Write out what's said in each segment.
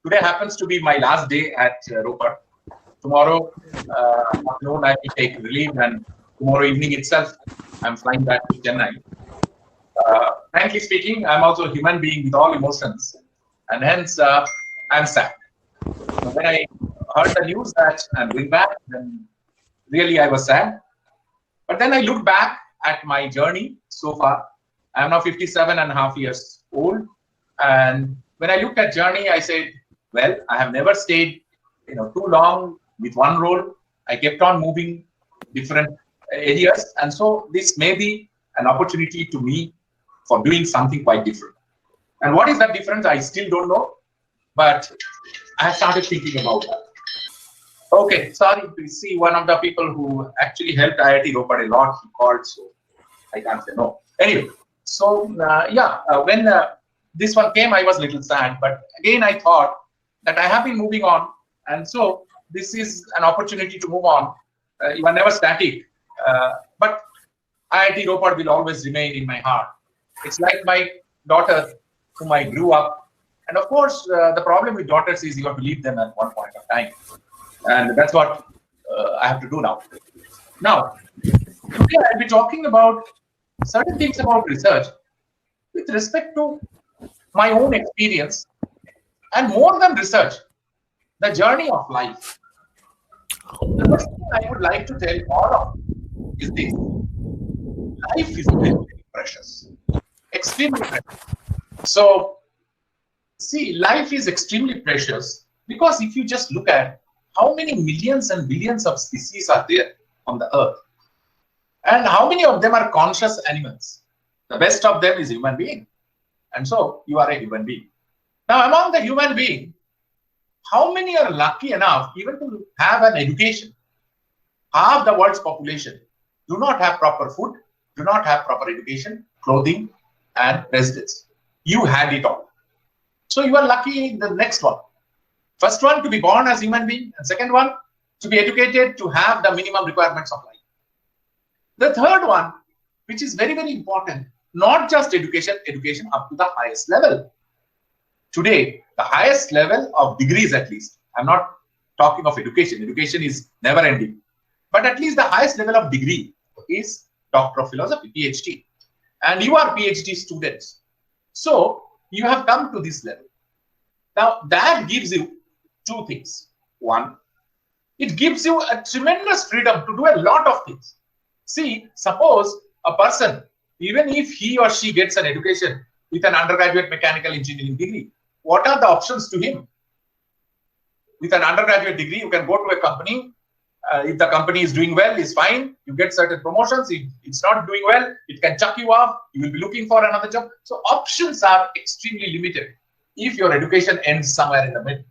Today happens to be my last day at Ropar. Tomorrow afternoon I will take leave, and tomorrow evening itself I'm flying back to Chennai. Frankly speaking, I'm also a human being with all emotions, and hence I'm sad. When I heard the news that I'm going back, then really I was sad. But then I looked back at my journey so far. I'm now 57 and a half years old. And when I looked at journey, I said, well, I have never stayed, too long with one role. I kept on moving different areas. And so this may be an opportunity to me for doing something quite different. And what is that difference? I still don't know. But I have started thinking about that. Okay, sorry to see one of the people who actually helped IIT Ropar a lot. He called, so I can't say no. Anyway, so when this one came, I was a little sad. But again, I thought that I have been moving on, and so this is an opportunity to move on. You are never static, but IIT Ropar will always remain in my heart. It's like my daughter, whom I grew up, and of course, the problem with daughters is you have to leave them at one point of time. And that's what I have to do now. Now, today I'll be talking about certain things about research with respect to my own experience, and more than research, the journey of life. The first thing I would like to tell all of you is this: life is very, very precious, extremely precious. So, see, life is extremely precious because if you just look at how many millions and billions of species are there on the earth, and how many of them are conscious animals? The best of them is human being. And so you are a human being. Now, among the human being, how many are lucky enough even to have an education? Half the world's population do not have proper food, do not have proper education, clothing, and residence. You had it all. So you are lucky in the next one. First one, to be born as human being, and second one, to be educated, to have the minimum requirements of life. The third one, which is very, very important, not just education, education up to the highest level. Today, the highest level of degrees, at least, I'm not talking of education. Education is never ending. But at least the highest level of degree is Doctor of Philosophy, PhD. And you are PhD students. So you have come to this level. Now, that gives you two things. One, it gives you a tremendous freedom to do a lot of things. See, suppose a person, even if he or she gets an education with an undergraduate mechanical engineering degree, what are the options to him? With an undergraduate degree, you can go to a company. If the company is doing well, is fine. You get certain promotions. If it's not doing well, it can chuck you off. You will be looking for another job. So options are extremely limited if your education ends somewhere in the middle.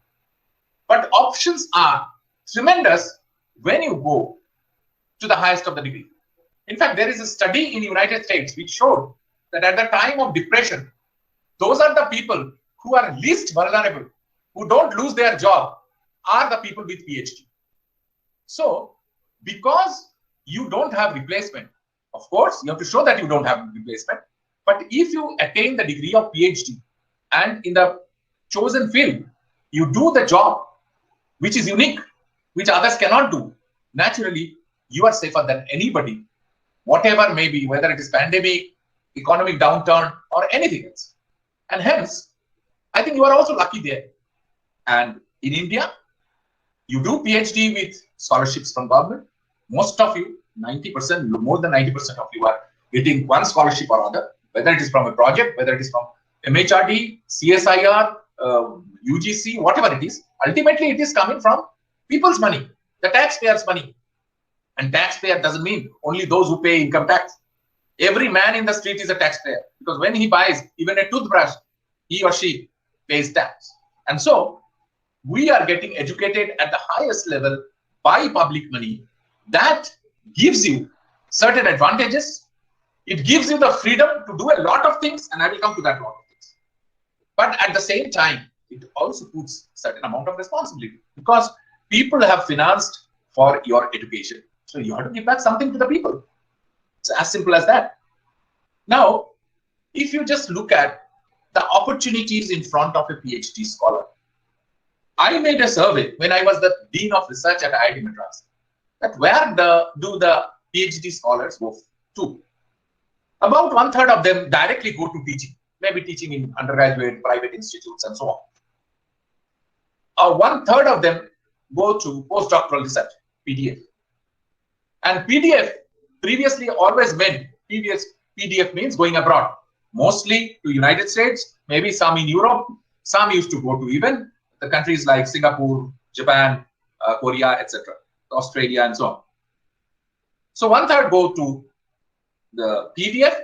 But options are tremendous when you go to the highest of the degree. In fact, there is a study in the United States which showed that at the time of depression, those are the people who are least vulnerable, who don't lose their job, are the people with PhD. So, because you don't have replacement, of course, you have to show that you don't have replacement. But if you attain the degree of PhD and in the chosen field, you do the job which is unique, which others cannot do, naturally, you are safer than anybody, whatever may be, whether it is pandemic, economic downturn, or anything else. And hence, I think you are also lucky there. And in India, you do PhD with scholarships from government. Most of you, 90%, more than 90% of you are getting one scholarship or other, whether it is from a project, whether it is from MHRD, CSIR, UGC, whatever it is. Ultimately, it is coming from people's money, the taxpayers' money. And taxpayer doesn't mean only those who pay income tax. Every man in the street is a taxpayer, because when he buys even a toothbrush, he or she pays tax. And so we are getting educated at the highest level by public money. That gives you certain advantages. It gives you the freedom to do a lot of things, and I will come to that lot of things. But at the same time, it also puts certain amount of responsibility, because people have financed for your education. So you have to give back something to the people. It's as simple as that. Now, if you just look at the opportunities in front of a PhD scholar, I made a survey when I was the Dean of Research at IIT Madras, that where do the PhD scholars go to? About 1/3 of them directly go to teaching, maybe teaching in undergraduate, private institutes, and so on. 1/3 of them go to postdoctoral research, PDF. And PDF previously always meant, PDF means going abroad, mostly to United States, maybe some in Europe. Some used to go to even the countries like Singapore, Japan, Korea, etc., Australia, and so on. So 1/3 go to the PDF.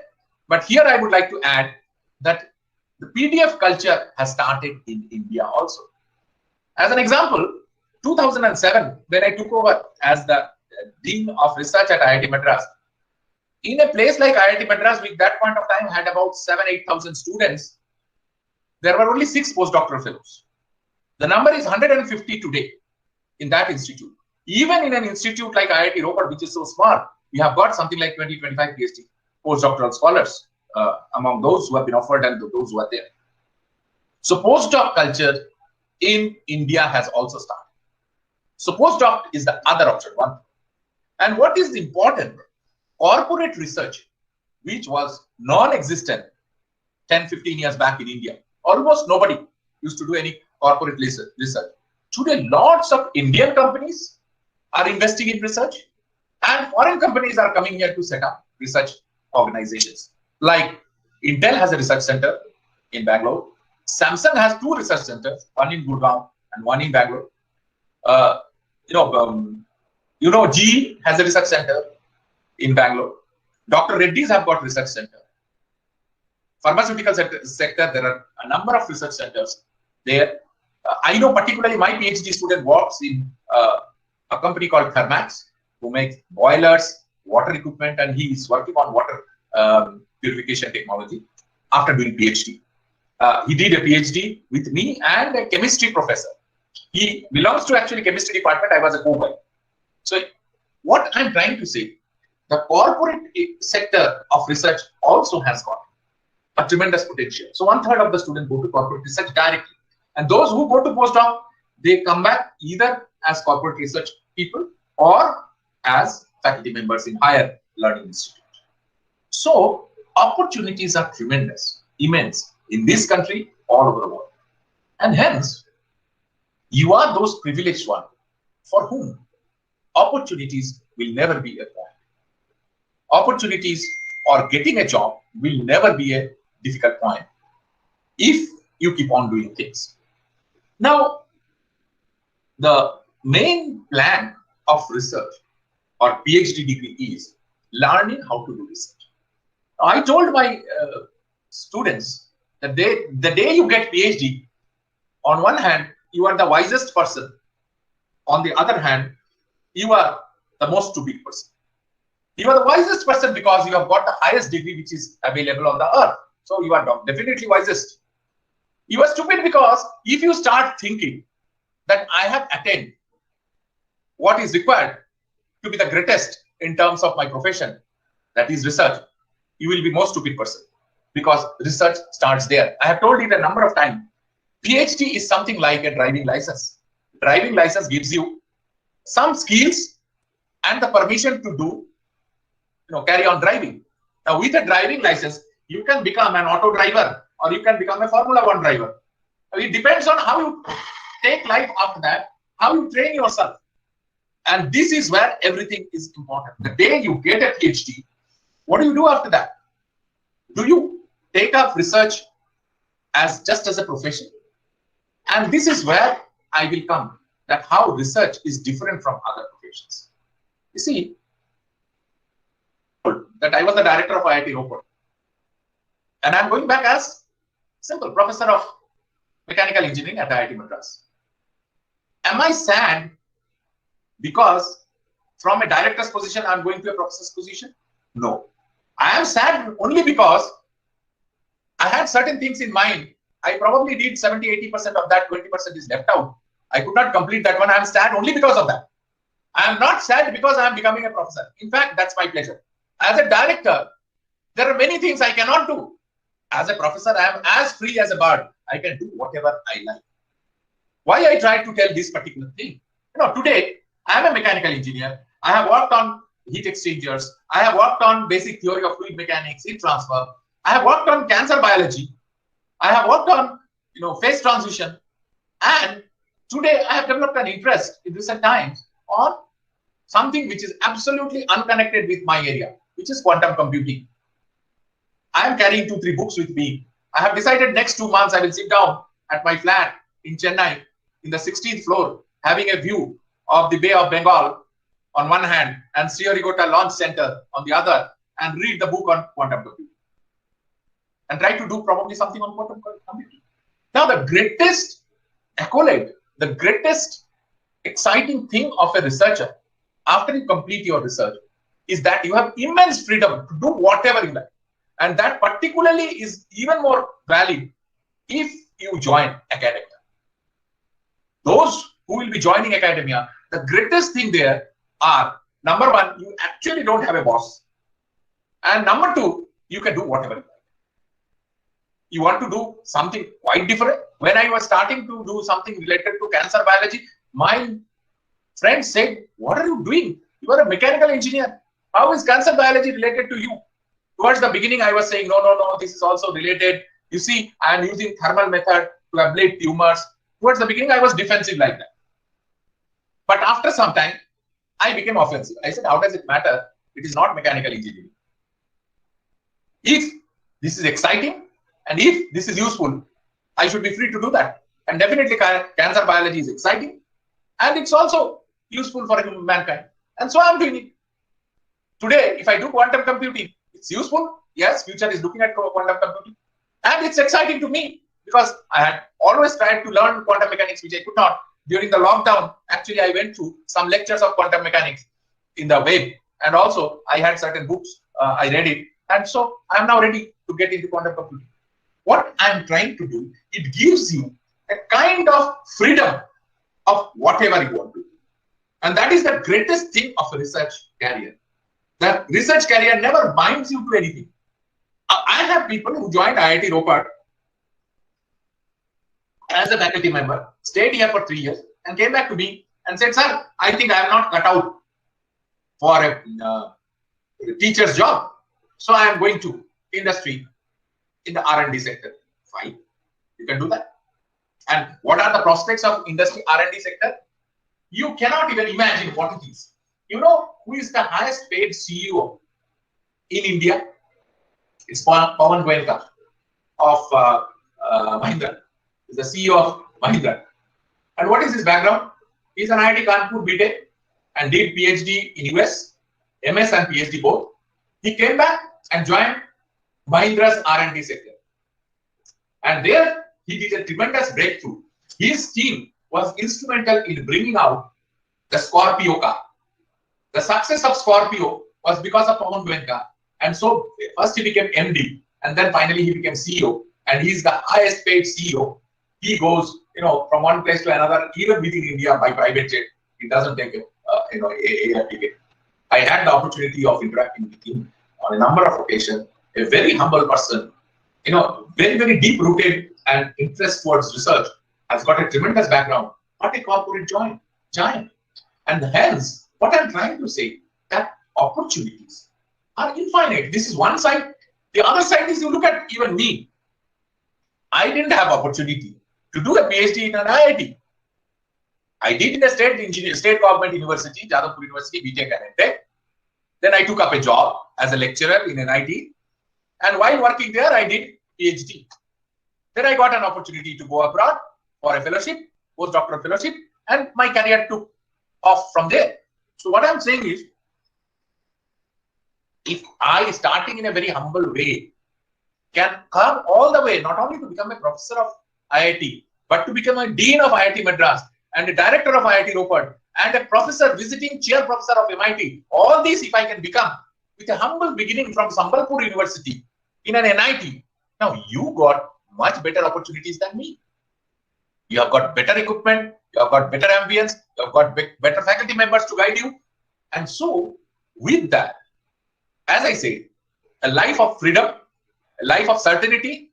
But here I would like to add that the PDF culture has started in India also. As an example, 2007, when I took over as the Dean of Research at IIT Madras, in a place like IIT Madras, which at that point of time had about 7,000-8,000 students, there were only 6 postdoctoral fellows. The number is 150 today in that institute. Even in an institute like IIT Ropar, which is so small, we have got something like 20-25 PhD postdoctoral scholars among those who have been offered and those who are there. So postdoc culture in India has also started. So postdoc is the other option one. And what is important? Corporate research, which was non-existent 10-15 years back in India. Almost nobody used to do any corporate research. Today, lots of Indian companies are investing in research, and foreign companies are coming here to set up research organizations. Like Intel has a research center in Bangalore. Samsung has 2 research centers, one in Gurgaon and one in Bangalore. GE has a research center in Bangalore. Dr. Reddy's have got research center. Pharmaceutical sector, there are a number of research centers there. I know particularly my PhD student works in a company called Thermax, who makes boilers, water equipment, and he is working on water purification technology after doing PhD. He did a PhD with me and a chemistry professor. He belongs to actually chemistry department. I was a co-guy. So what I'm trying to say, the corporate sector of research also has got a tremendous potential. So 1/3 of the students go to corporate research directly. And those who go to postdoc, they come back either as corporate research people or as faculty members in higher learning institutes. So opportunities are tremendous, immense in this country, all over the world. And hence, you are those privileged ones for whom opportunities will never be a point. Opportunities or getting a job will never be a difficult point if you keep on doing things. Now, the main plan of research or PhD degree is learning how to do research. I told my students that the day you get PhD, on one hand, you are the wisest person. On the other hand, you are the most stupid person. You are the wisest person because you have got the highest degree which is available on the earth. So you are definitely wisest. You are stupid because if you start thinking that I have attained what is required to be the greatest in terms of my profession, that is research, you will be most stupid person because research starts there. I have told it a number of times. PhD is something like a driving license. Driving license gives you some skills and the permission to do, carry on driving. Now, with a driving license, you can become an auto driver or you can become a Formula 1 driver. It depends on how you take life after that, how you train yourself. And this is where everything is important. The day you get a PhD, what do you do after that? Do you take up research as just as a profession? And this is where I will come, that how research is different from other professions. You see, that I was the director of IIT Ropar. And I'm going back as simple professor of mechanical engineering at IIT Madras. Am I sad because from a director's position, I'm going to a professor's position? No. I am sad only because I had certain things in mind. I probably did 70-80% of that, 20% is left out. I could not complete that one. I'm sad only because of that. I am not sad because I am becoming a professor. In fact, that's my pleasure. As a director, there are many things I cannot do. As a professor, I am as free as a bird. I can do whatever I like. Why I try to tell this particular thing? Today I am a mechanical engineer. I have worked on heat exchangers. I have worked on basic theory of fluid mechanics, heat transfer. I have worked on cancer biology. I have worked on phase transition, and today I have developed an interest in recent times on something which is absolutely unconnected with my area, which is quantum computing. I am carrying 2-3 books with me. I have decided next 2 months I will sit down at my flat in Chennai in the 16th floor, having a view of the Bay of Bengal on one hand and Sriharikota Launch Center on the other, and read the book on quantum computing and try to do probably something on quantum computing. Now, the greatest accolade, the greatest exciting thing of a researcher after you complete your research is that you have immense freedom to do whatever you like. And that particularly is even more valid if you join academia. Those who will be joining academia, the greatest thing there are, number one, you actually don't have a boss. And number two, you can do whatever you like. You want to do something quite different. When I was starting to do something related to cancer biology, my friends said, what are you doing? You are a mechanical engineer. How is cancer biology related to you? Towards the beginning, I was saying, no, this is also related. You see, I am using thermal method to ablate tumors. Towards the beginning, I was defensive like that. But after some time, I became offensive. I said, how does it matter? It is not mechanical engineering. If this is exciting and if this is useful, I should be free to do that. And definitely cancer biology is exciting and it's also useful for mankind. And so I'm doing it. Today, if I do quantum computing, it's useful. Yes, future is looking at quantum computing. And it's exciting to me because I had always tried to learn quantum mechanics, which I could not. During the lockdown, actually, I went through some lectures of quantum mechanics in the web. And also, I had certain books. I read it. And so I'm now ready to get into quantum computing. What I'm trying to do, it gives you a kind of freedom of whatever you want to do. And that is the greatest thing of a research career. The research career never binds you to anything. I have people who joined IIT Ropar as a faculty member, stayed here for 3 years, and came back to me and said, sir, I think I am not cut out for a teacher's job. So I am going to industry in the R&D sector. Fine, you can do that. And what are the prospects of industry R&D sector? You cannot even imagine what it is. You know who is the highest paid CEO in India? It's Pawan Goenka of Mahindra. He's the CEO of Mahindra. And what is his background? He's an IIT Kanpur BTech and did PhD in US, MS and PhD both. He came back and joined Mahindra's R&D sector. And there he did a tremendous breakthrough. His team was instrumental in bringing out the Scorpio car. The success of Scorpio was because of Pawan Goenka. And so first he became MD and then finally he became CEO. And he's the highest paid CEO. He goes, from one place to another, even within India by private jet. He doesn't take a ticket. I had the opportunity of interacting with him on a number of occasions. A very humble person, very, very deep rooted and interest towards research, has got a tremendous background, but a corporate giant. And hence, what I'm trying to say, that opportunities are infinite. This is one side. The other side is, you look at even me. I didn't have opportunity to do a PhD in an IIT. I did in a state government university, Jadavpur University, BTech and MTech. Then I took up a job as a lecturer in NIT. And while working there, I did PhD. Then I got an opportunity to go abroad for a fellowship, postdoctoral fellowship, and my career took off from there. So what I'm saying is, if I, starting in a very humble way, can come all the way, not only to become a professor of IIT, but to become a dean of IIT Madras and a director of IIT Ropar and a professor, visiting chair professor of MIT, all these if I can become with a humble beginning from Sambalpur University in an NIT, now you got much better opportunities than me. You have got better equipment, you have got better ambience, you have got better faculty members to guide you. And so with that, as I say, a life of freedom, a life of certainty,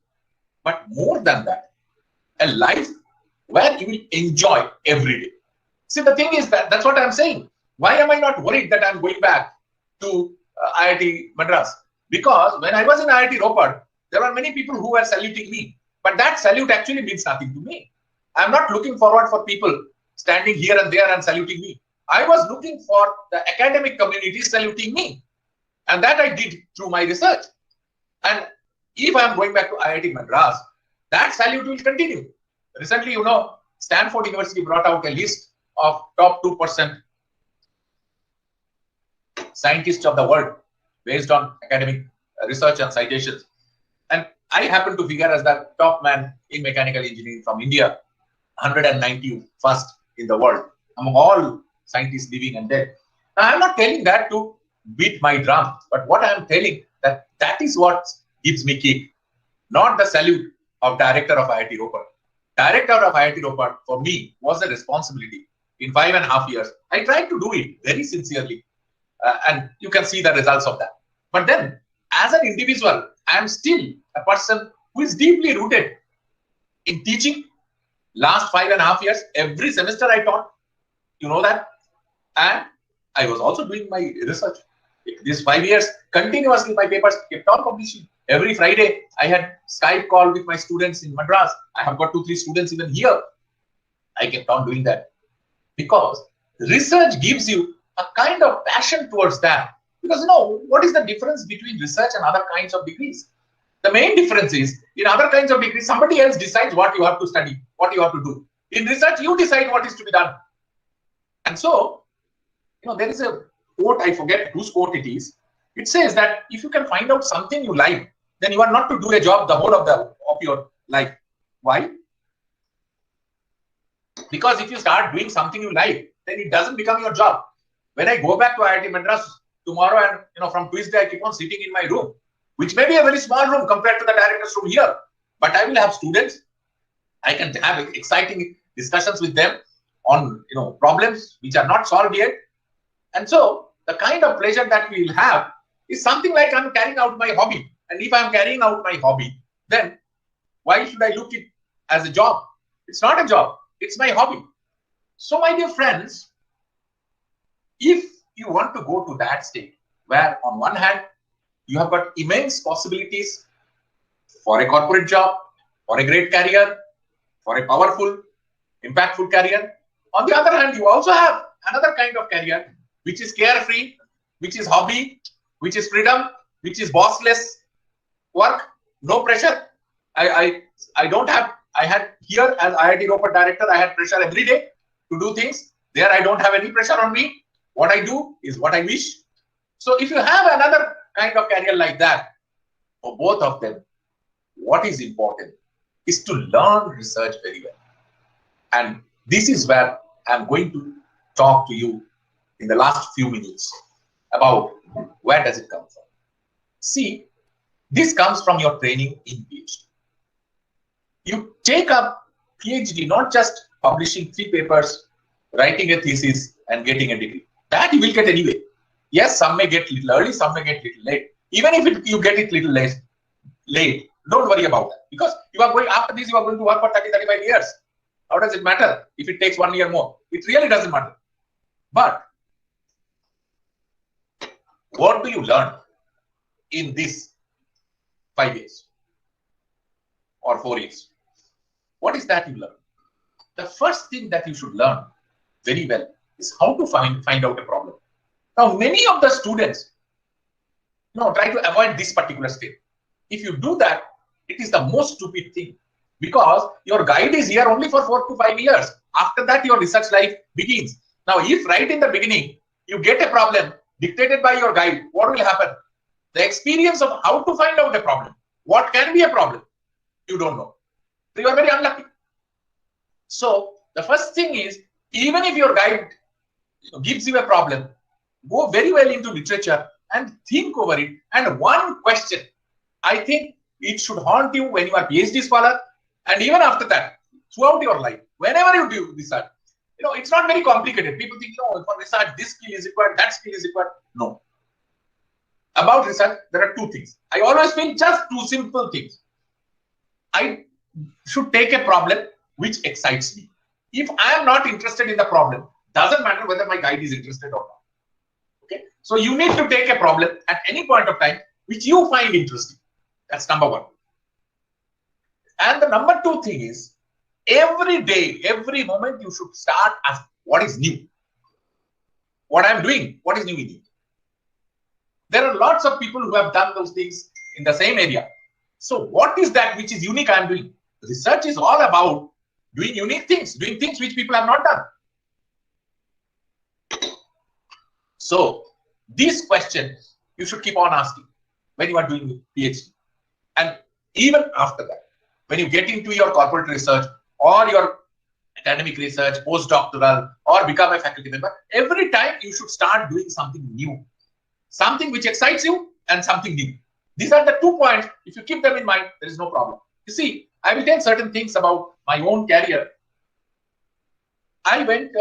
but more than that, a life where you will enjoy every day. See, the thing is that's what I'm saying. Why am I not worried that I'm going back to IIT Madras? Because when I was in IIT Ropar, there were many people who were saluting me. But that salute actually means nothing to me. I'm not looking forward for people standing here and there and saluting me. I was looking for the academic community saluting me. And that I did through my research. And if I'm going back to IIT Madras, that salute will continue. Recently, you know, Stanford University brought out a list of top 2% scientists of the world based on academic research and citations. And I happen to figure as the top man in mechanical engineering from India, 191st in the world among all scientists living and dead. Now, I'm not telling that to beat my drum, but what I'm telling that is what gives me kick, not the salute of director of IIT Ropar. Director of IIT Ropar for me was a responsibility. In 5.5 years, I tried to do it very sincerely, and you can see the results of that. But then, as an individual, I am still a person who is deeply rooted in teaching. Last 5.5 years, every semester I taught, you know that, and I was also doing my research. These 5 years, continuously my papers kept on publishing. Every Friday, I had Skype call with my students in Madras. I have got 2-3 students even here. I kept on doing that because research gives you a kind of passion towards that. Because you know, what is the difference between research and other kinds of degrees? The main difference is, in other kinds of degrees, somebody else decides what you have to study, what you have to do. In research, you decide what is to be done. And so, you know, there is a quote, I forget whose quote it is. It says that if you can find out something you like, then you are not to do a job the whole of your life. Why? Because if you start doing something you like, then it doesn't become your job. When I go back to IIT Madras tomorrow, and you know, from Tuesday I keep on sitting in my room, which may be a very small room compared to the director's room here, but I will have students. I can have exciting discussions with them on, you know, problems which are not solved yet. And so the kind of pleasure that we will have is something like I'm carrying out my hobby. And if I'm carrying out my hobby, then why should I look it as a job? It's not a job. It's my hobby. So my dear friends, if you want to go to that state where on one hand, you have got immense possibilities for a corporate job, for a great career, for a powerful, impactful career. On the other hand, you also have another kind of career, which is carefree, which is hobby, which is freedom, which is bossless work, no pressure. I had here as IIT Ropar director, I had pressure every day to do things. There I don't have any pressure on me. What I do is what I wish. So if you have another kind of career like that, for both of them, what is important is to learn research very well. And this is where I'm going to talk to you in the last few minutes about where does it come from. See, this comes from your training in PhD. You take up PhD, not just publishing 3 papers, writing a thesis and getting a degree. That you will get anyway. Yes, some may get little early, some may get little late. Even if you get it little late, don't worry about that. Because you are going, after this, you are going to work for 30-35 years. How does it matter if it takes 1 year more? It really doesn't matter. But what do you learn in this 5 years or 4 years? What is that you learn? The first thing that you should learn very well is how to find out a problem. Now, many of the students, try to avoid this particular step. If you do that, it is the most stupid thing, because your guide is here only for 4 to 5 years. After that, your research life begins. Now, if right in the beginning, you get a problem dictated by your guide, what will happen? The experience of how to find out a problem, what can be a problem, you don't know. So you are very unlucky. So the first thing is, even if your guide gives you a problem, go very well into literature and think over it. And one question, I think it should haunt you when you are PhD scholar, and even after that, throughout your life, whenever you do research. It's not very complicated. People think, for research, this skill is required, that skill is required. No. About research, there are 2 things. I always feel just 2 simple things. I should take a problem which excites me. If I am not interested in the problem, doesn't matter whether my guide is interested or not. Okay, so you need to take a problem at any point of time which you find interesting. That's number one. And the number two thing is, every day, every moment, you should start asking, what is new? What I'm doing, what is new in it? There are lots of people who have done those things in the same area. So what is that which is unique I'm doing? Research is all about doing unique things, doing things which people have not done. So these questions you should keep on asking when you are doing PhD. And even after that, when you get into your corporate research or your academic research, postdoctoral, or become a faculty member, every time you should start doing something new, something which excites you and something new. These are the 2 points. If you keep them in mind, there is no problem. You see, I will tell certain things about my own career. I went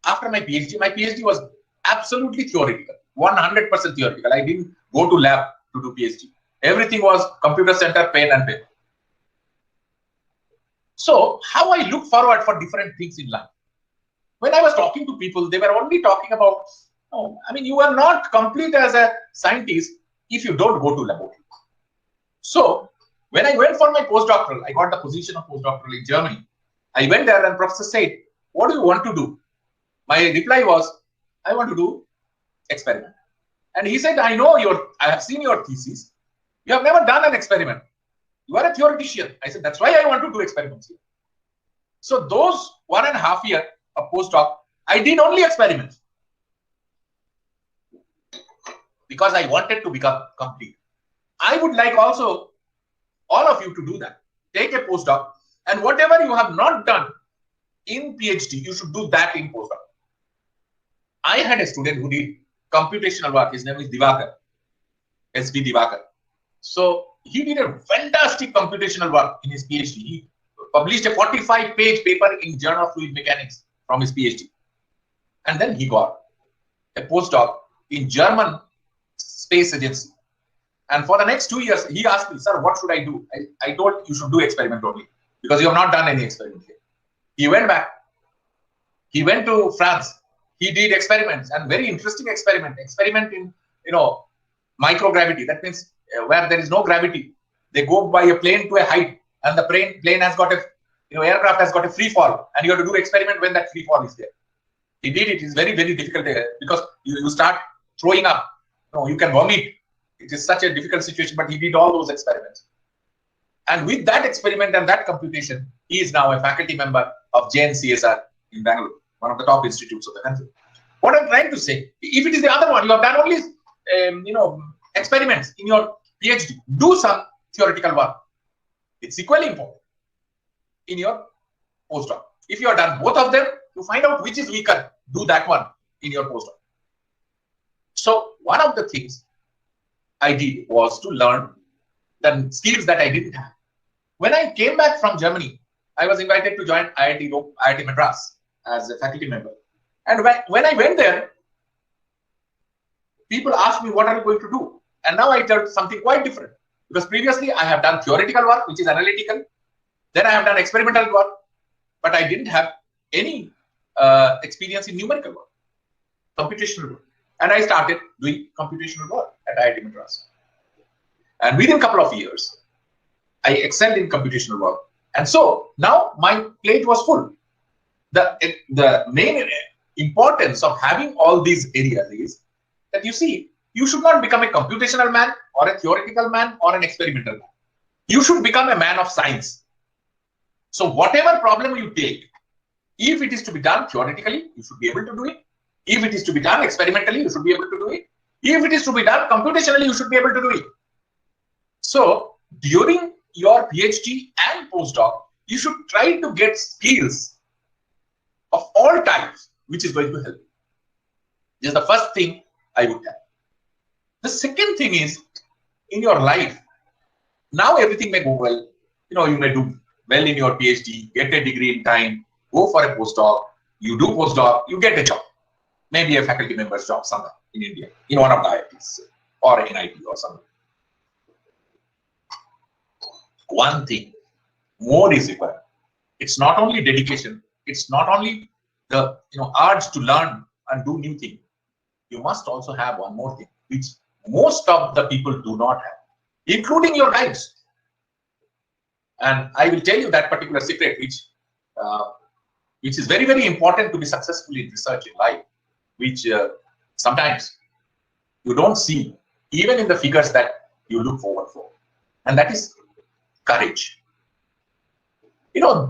after my PhD was absolutely theoretical, 100% theoretical. I didn't go to lab to do PhD. Everything was computer center, pen and paper. So how I look forward for different things in life. When I was talking to people, they were only talking about, oh, I mean, you are not complete as a scientist if you don't go to laboratory. So when I went for my postdoctoral, I got the position of postdoctoral in Germany. I went there and professor said, what do you want to do? My reply was, I want to do experiment. And he said, I have seen your thesis. You have never done an experiment. You are a theoretician. I said, that's why I want to do experiments here. So those 1.5 years of postdoc, I did only experiments because I wanted to become complete. I would like also all of you to do that. Take a postdoc, and whatever you have not done in PhD, you should do that in postdoc. I had a student who did computational work. His name is Divakar, S.B. Divakar. So he did a fantastic computational work in his PhD. He published a 45-page paper in Journal of Fluid Mechanics from his PhD. And then he got a postdoc in German Space Agency. And for the next 2 years, he asked me, sir, what should I do? I told you should do experiment only because you have not done any experiment here. He went back. He went to France. He did experiments, and very interesting experiment in, microgravity. That means where there is no gravity, they go by a plane to a height, and the plane has got a, aircraft has got a free fall, and you have to do experiment when that free fall is there. He did it. It's very, very difficult because you start throwing up. You can vomit. It is such a difficult situation, but he did all those experiments. And with that experiment and that computation, he is now a faculty member of JNCSR in Bangalore, one of the top institutes of the country. What I'm trying to say, if it is the other one, you have done only, experiments in your PhD, do some theoretical work. It's equally important in your postdoc. If you have done both of them, you find out which is weaker, do that one in your postdoc. So one of the things I did was to learn the skills that I didn't have. When I came back from Germany, I was invited to join IIT Madras as a faculty member. And when I went there, people asked me, what are you going to do? And now I tell something quite different. Because previously I have done theoretical work, which is analytical. Then I have done experimental work. But I didn't have any experience in numerical work, computational work. And I started doing computational work at IIT Madras. And within a couple of years, I excelled in computational work. And so now my plate was full. The main importance of having all these areas is that you should not become a computational man or a theoretical man or an experimental man. You should become a man of science. So whatever problem you take, if it is to be done theoretically, you should be able to do it. If it is to be done experimentally, you should be able to do it. If it is to be done computationally, you should be able to do it. So during your PhD and postdoc, you should try to get skills of all types, which is going to help you. This is the first thing I would tell. The second thing is, in your life, now everything may go well. You may do well in your PhD, get a degree in time, go for a postdoc, you do postdoc, you get a job. Maybe a faculty member's job somewhere in India, in one of the IITs or NIT or something. One thing more is required. It's not only dedication. It's not only the urge to learn and do new things. You must also have one more thing, which most of the people do not have, including your guides. And I will tell you that particular secret, which is very, very important to be successful in research in life, which sometimes you don't see even in the figures that you look forward for. And that is courage.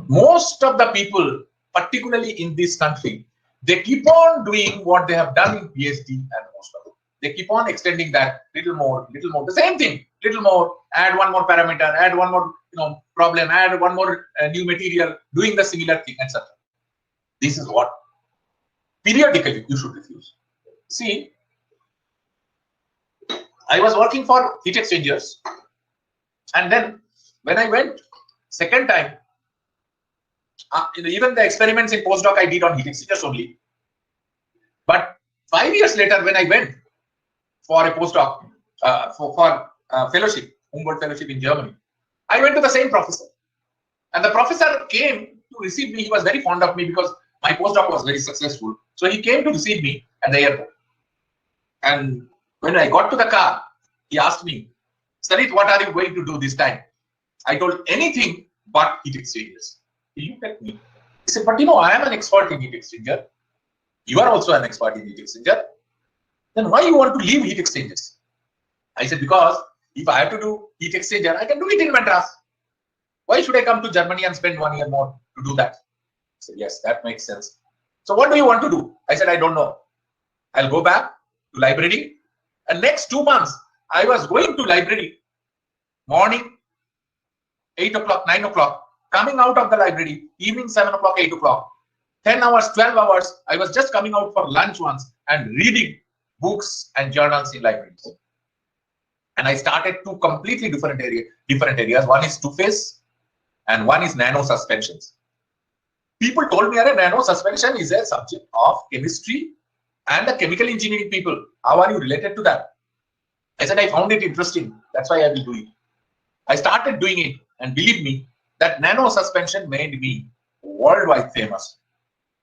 Most of the people, particularly in this country, they keep on doing what they have done in PhD and most of it. They keep on extending that little more, the same thing, little more, add one more parameter, add one more problem, add one more new material, doing the similar thing, etc. This is what periodically you should refuse. See, I was working for heat exchangers, and then when I went second time, even the experiments in postdoc I did on heat exchangers only. But 5 years later, when I went for a postdoc, for fellowship, Humboldt fellowship in Germany, I went to the same professor. And the professor came to receive me. He was very fond of me because my postdoc was very successful. So he came to receive me at the airport. And when I got to the car, he asked me, Sarit, what are you going to do this time? I told anything but heat exchangers. He looked at me. He said, but I am an expert in heat exchanger. You are also an expert in heat exchanger. Then why you want to leave heat exchangers? I said, because if I have to do heat exchanger, I can do it in Madras. Why should I come to Germany and spend 1 year more to do that? I said, yes, that makes sense. So what do you want to do? I said, I don't know. I'll go back to library. And next 2 months, I was going to library morning, 8 o'clock, 9 o'clock, coming out of the library, evening 7 o'clock, 8 o'clock, 10 hours, 12 hours. I was just coming out for lunch once and reading books and journals in libraries. And I started two completely different areas. One is two-phase and one is nano suspensions. People told me that nano suspension is a subject of chemistry and the chemical engineering people. How are you related to that? I said, I found it interesting. That's why I will do it. I started doing it, and believe me, that nano suspension made me worldwide famous.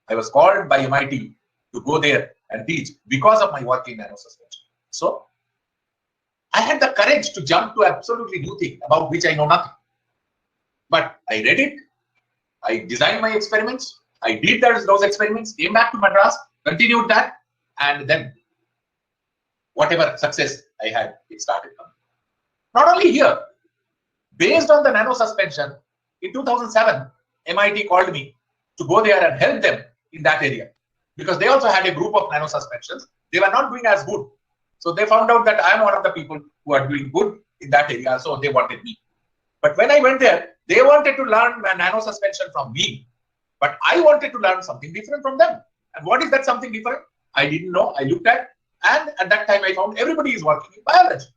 I was called by MIT to go there and teach because of my work in nano suspension. So I had the courage to jump to absolutely new thing about which I know nothing. But I read it, I designed my experiments, I did those experiments, came back to Madras, continued that, and then whatever success I had, it started coming. Not only here, based on the nano suspension, in 2007, MIT called me to go there and help them in that area because they also had a group of nano suspensions. They were not doing as good. So they found out that I am one of the people who are doing good in that area, so they wanted me. But when I went there, they wanted to learn nano suspension from me, but I wanted to learn something different from them. And what is that something different? I didn't know. I looked at, and at that time I found everybody is working in biology.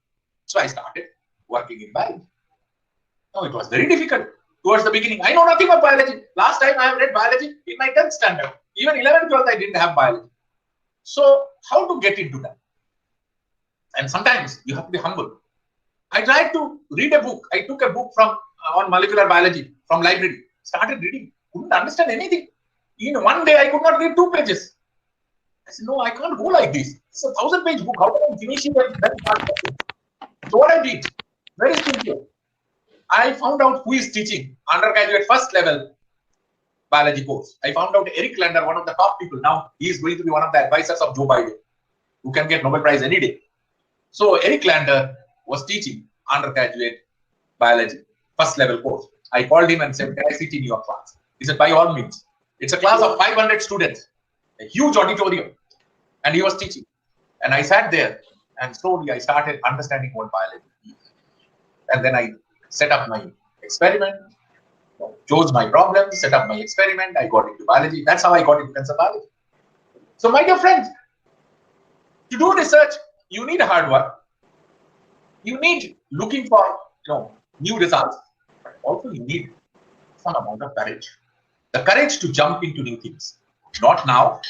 So I started working in biology. Now it was very difficult towards the beginning. I know nothing about biology. Last time I have read biology in my 10th standard. Even 11th, 12th, I didn't have biology. So how to get into that? And sometimes you have to be humble. I tried to read a book. I took a book from on molecular biology from library. Started reading. Couldn't understand anything. In one day, I could not read 2 pages. I said, no, I can't go like this. It's a 1000-page book. How can I finish it and then start reading? So what I did, very simple. I found out who is teaching undergraduate first level biology course. I found out Eric Lander, one of the top people. Now he is going to be one of the advisors of Joe Biden, who can get Nobel Prize any day. So Eric Lander was teaching undergraduate biology first level course. I called him and said, can I sit in your class? He said, by all means. It's a class of 500 students, a huge auditorium, and he was teaching. And I sat there, and slowly I started understanding what biology is. And then I set up my experiment, chose my problem, set up my experiment, I got into biology. That's how I got into cancer biology. So my dear friends, to do research, you need hard work. You need looking for new results, but also you need some amount of courage. The courage to jump into new things. Not now,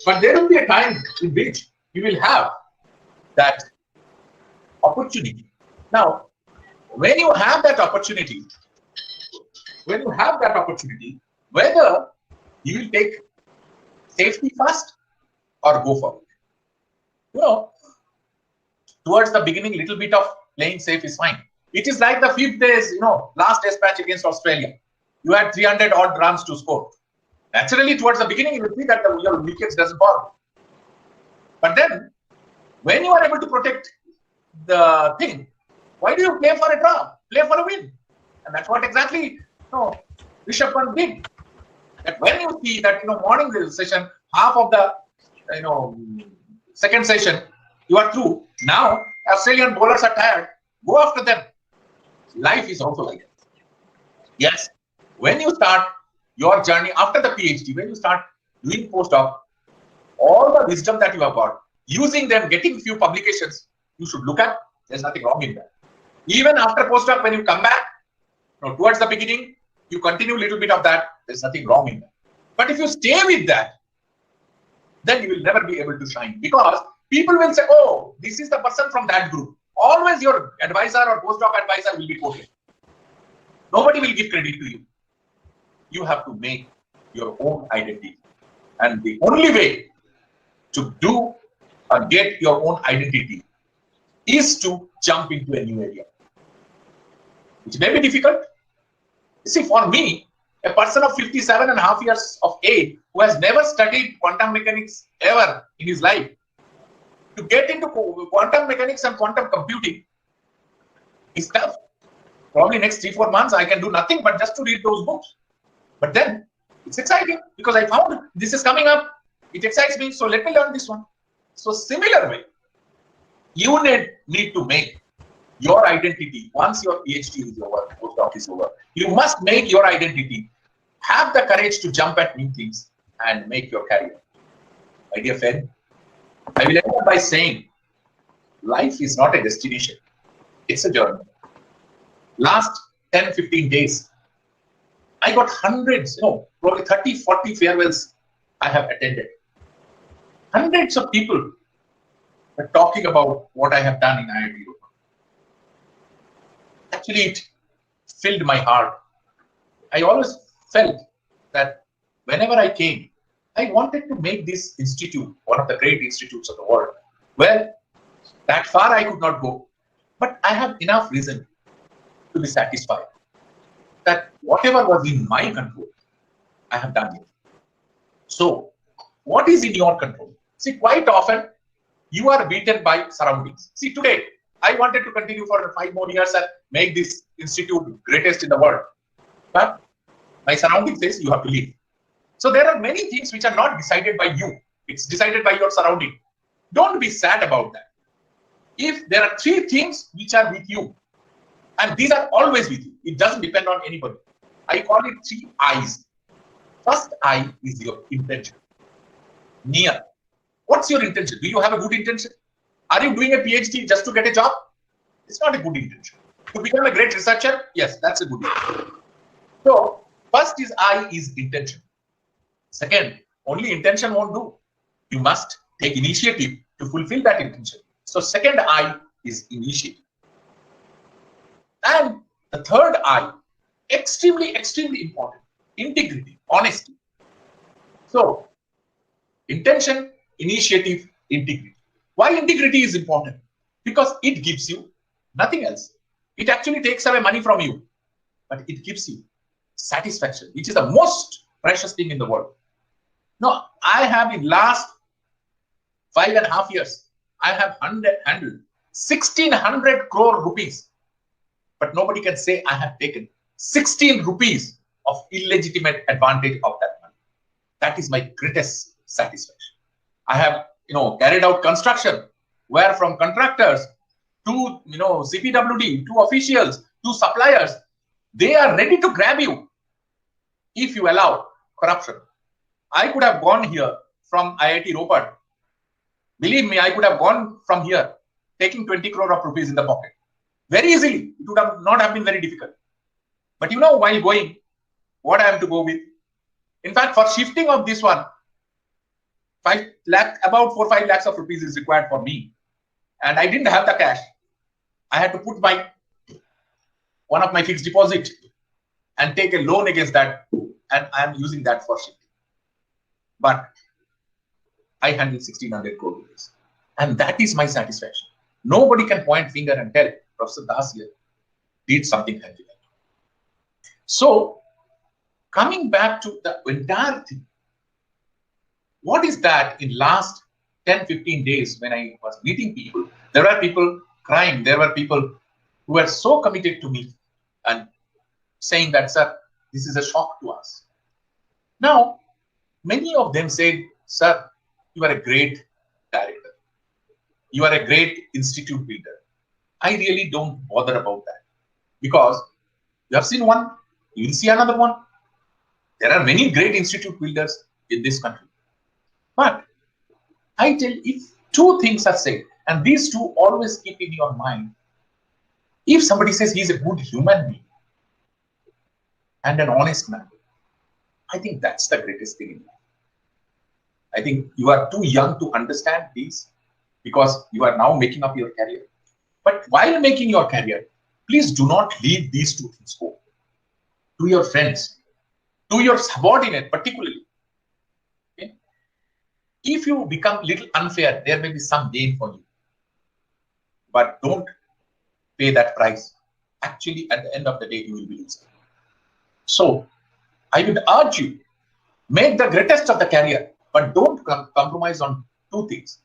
but there will be a time in which you will have that opportunity. Now, when you have that opportunity, whether you will take safety first or go for it. Towards the beginning, little bit of playing safe is fine. It is like the 5th days, last test match against Australia. You had 300 odd runs to score. Naturally, towards the beginning, you will see that your wickets doesn't fall. But then, when you are able to protect the thing, why do you play for a draw? Play for a win. And that's what exactly Rishabh Pant did. That when you see that morning session, half of the second session, you are through. Now Australian bowlers are tired. Go after them. Life is also like that. Yes, when you start your journey after the PhD, when you start doing postdoc, all the wisdom that you have got, using them, getting few publications, you should look at. There's nothing wrong in that. Even after postdoc, when you come back, towards the beginning, you continue a little bit of that. There's nothing wrong in that. But if you stay with that, then you will never be able to shine, because people will say, oh, this is the person from that group. Always your advisor or postdoc advisor will be quoted. Nobody will give credit to you. You have to make your own identity. And the only way to do or get your own identity is to jump into a new area. Which may be difficult. See, for me, a person of 57.5 years of age who has never studied quantum mechanics ever in his life, to get into quantum mechanics and quantum computing is tough. Probably next 3-4 months, I can do nothing but just to read those books. But then it's exciting because I found this is coming up. It excites me. So let me learn this one. So similar way, you need to make your identity once your PhD is over, postdoc is over. You must make your identity. Have the courage to jump at new things and make your career. My dear friend, I will end up by saying, life is not a destination. It's a journey. Last 10-15 days, I got hundreds, probably 30-40 farewells I have attended. Hundreds of people are talking about what I have done in IIT Roper. Actually, it filled my heart. I always felt that whenever I came, I wanted to make this institute one of the great institutes of the world. Well, that far I could not go, but I have enough reason to be satisfied that whatever was in my control, I have done it. So, what is in your control? See, quite often, you are beaten by surroundings. See, today, I wanted to continue for 5 more years and make this institute greatest in the world. But my surrounding says you have to leave. So there are many things which are not decided by you. It's decided by your surrounding. Don't be sad about that. If there are 3 things which are with you, and these are always with you, it doesn't depend on anybody. I call it 3 I's. First I is your intention. Near. What's your intention? Do you have a good intention? Are you doing a PhD just to get a job? It's not a good intention. To become a great researcher? Yes, that's a good intention. So, first is I is intention. Second, only intention won't do. You must take initiative to fulfill that intention. So, second I is initiative. And the third I, extremely, extremely important, integrity, honesty. So, intention, initiative, integrity. Why integrity is important? Because it gives you nothing else. It actually takes away money from you, but it gives you satisfaction, which is the most precious thing in the world. Now, I have in last 5.5 years, I have handled 1,600 crore rupees, but nobody can say I have taken 16 rupees of illegitimate advantage of that money. That is my greatest satisfaction. I have, carried out construction where from contractors to, CPWD, to officials, to suppliers, they are ready to grab you if you allow corruption. I could have gone here from IIT Roper. Believe me, I could have gone from here taking 20 crore of rupees in the pocket. Very easily. It would have not have been very difficult. But while going, what I have to go with? In fact, for shifting of this one, 5 lakh, about 4-5 lakhs of rupees is required for me. And I didn't have the cash. I had to put one of my fixed deposit and take a loan against that and I'm using that for shifting. But I handle 1,600 crore rupees. And that is my satisfaction. Nobody can point finger and tell Professor Das here did something healthy. So, coming back to the entire thing, what is that in last 10, 15 days when I was meeting people, there were people crying, there were people who were so committed to me and saying that, sir, this is a shock to us. Now, many of them said, sir, you are a great director. You are a great institute builder. I really don't bother about that because you have seen one, you will see another one. There are many great institute builders in this country. But I tell, if two things are said, and these two always keep in your mind, if somebody says he's a good human being and an honest man, I think that's the greatest thing in life. I think you are too young to understand these because you are now making up your career. But while making your career, please do not leave these two things go. To your friends, to your subordinate particularly. Okay? If you become little unfair, there may be some gain for you. But don't pay that price. Actually, at the end of the day, you will be losing. So, I would urge you, make the greatest of the career, but don't compromise on two things.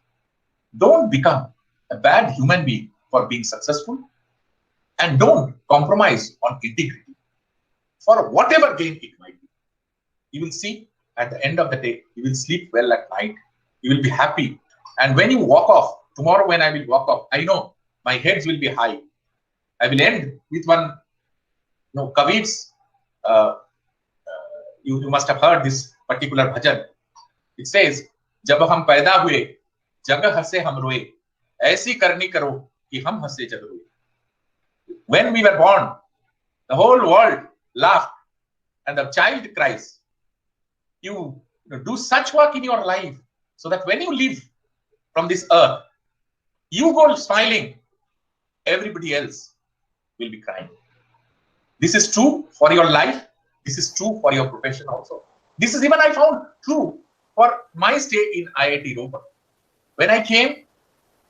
Don't become a bad human being for being successful, and don't compromise on integrity for whatever gain it might be. You will see at the end of the day, you will sleep well at night. You will be happy. And when you walk off, tomorrow when I will walk off, I know my heads will be high. I will end with one, Kabir's, you must have heard this particular bhajan. It says, जब हम पैदा हुए, जग हंसे हम रोए, ऐसी करनी करो कि हम हंसे जग रोए. When we were born, the whole world laughed and the child cries. You do such work in your life so that when you leave from this earth, you go smiling, everybody else will be crying. This is true for your life. This is true for your profession also. This is even I found true for my stay in IIT Roper. When I came,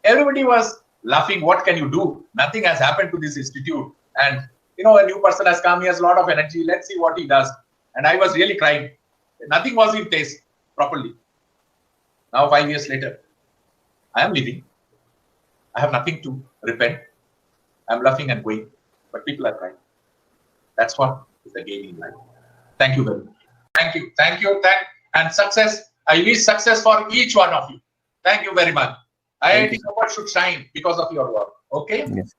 everybody was laughing. What can you do? Nothing has happened to this institute. And, a new person has come. He has a lot of energy. Let's see what he does. And I was really crying. Nothing was in place properly. Now, 5 years later, I am leaving. I have nothing to repent. I'm laughing and going. But people are crying. That's what is the game in life. Thank you very much. Thank you. Thank you. And success. I wish success for each one of you. Thank you very much. IIT Roper should shine because of your work. Okay? Yes.